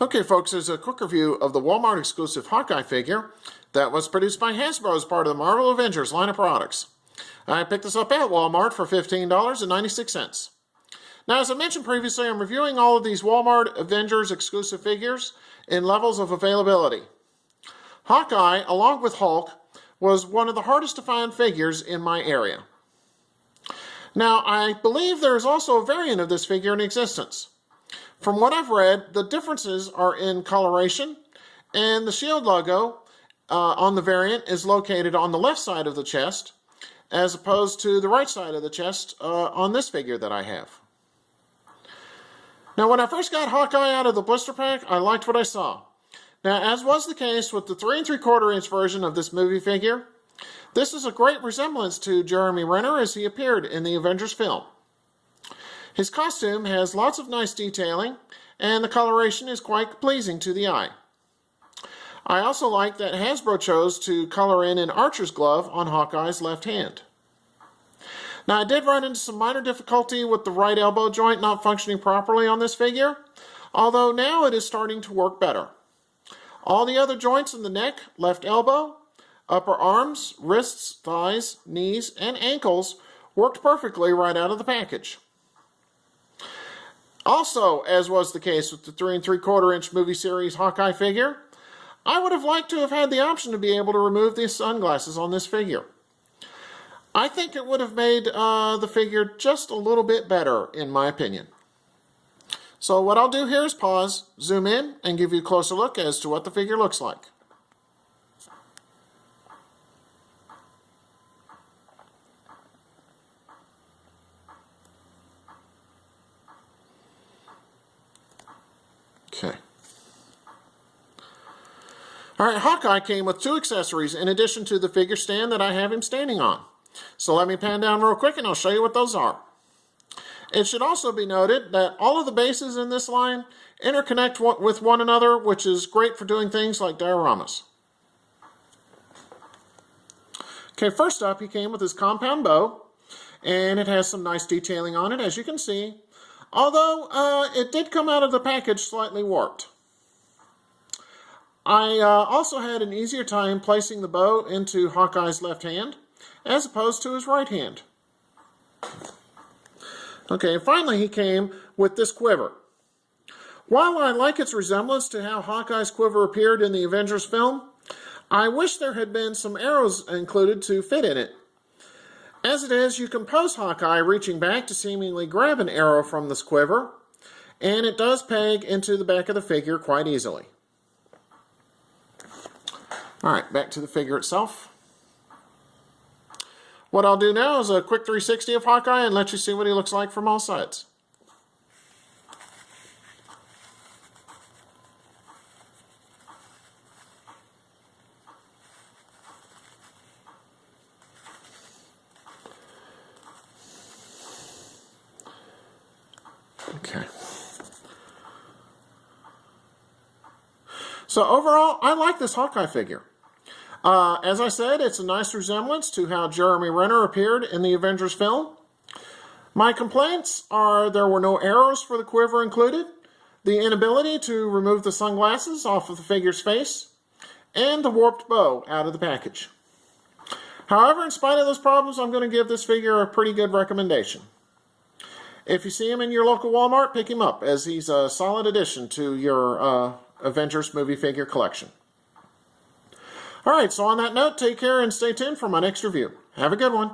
Okay, folks, here's a quick review of the Wal-Mart exclusive Hawkeye figure that was produced by Hasbro as part of the Marvel Avengers line of products. I picked this up at Wal-Mart for $15.96. Now, as I mentioned previously, I'm reviewing all of these Wal-Mart Avengers exclusive figures in levels of availability. Hawkeye, along with Hulk, was one of the hardest to find figures in my area. Now, I believe there is also a variant of this figure in existence. From what I've read, the differences are in coloration, and the shield logo on the variant is located on the left side of the chest, as opposed to the right side of the chest on this figure that I have. Now, when I first got Hawkeye out of the blister pack, I liked what I saw. Now, as was the case with the 3 3/4 inch version of this movie figure, this is a great resemblance to Jeremy Renner as he appeared in the Avengers film. His costume has lots of nice detailing, and the coloration is quite pleasing to the eye. I also like that Hasbro chose to color in an archer's glove on Hawkeye's left hand. Now, I did run into some minor difficulty with the right elbow joint not functioning properly on this figure, although now it is starting to work better. All the other joints in the neck, left elbow, upper arms, wrists, thighs, knees, and ankles worked perfectly right out of the package. Also, as was the case with the 3 3/4 inch movie series Hawkeye figure, I would have liked to have had the option to be able to remove the sunglasses on this figure. I think it would have made the figure just a little bit better, in my opinion. So what I'll do here is pause, zoom in, and give you a closer look as to what the figure looks like. Okay. Alright, Hawkeye came with 2 accessories in addition to the figure stand that I have him standing on. So let me pan down real quick and I'll show you what those are. It should also be noted that all of the bases in this line interconnect with one another, which is great for doing things like dioramas. Okay, first up, he came with his compound bow, and it has some nice detailing on it, as you can see, although it did come out of the package slightly warped. I also had an easier time placing the bow into Hawkeye's left hand, as opposed to his right hand. Okay, and finally he came with this quiver. While I like its resemblance to how Hawkeye's quiver appeared in the Avengers film, I wish there had been some arrows included to fit in it. As it is, you can pose Hawkeye reaching back to seemingly grab an arrow from this quiver, and it does peg into the back of the figure quite easily. Alright, back to the figure itself. What I'll do now is a quick 360 of Hawkeye and let you see what he looks like from all sides. Okay. So overall, I like this Hawkeye figure. As I said, it's a nice resemblance to how Jeremy Renner appeared in the Avengers film. My complaints are there were no arrows for the quiver included, the inability to remove the sunglasses off of the figure's face, and the warped bow out of the package. However, in spite of those problems, I'm going to give this figure a pretty good recommendation. If you see him in your local Walmart, pick him up, as he's a solid addition to your Avengers movie figure collection. Alright, so on that note, take care and stay tuned for my next review. Have a good one.